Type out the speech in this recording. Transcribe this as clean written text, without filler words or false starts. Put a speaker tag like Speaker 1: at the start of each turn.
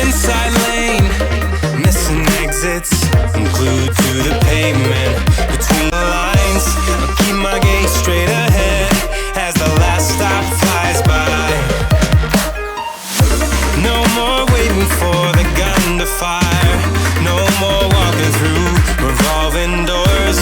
Speaker 1: inside lane, missing exits, I'm glued to the pavement. Between the lines, I'll keep my gaze straight ahead as the last stop flies by. No more waiting for the gun to fire, no more walking through revolving doors.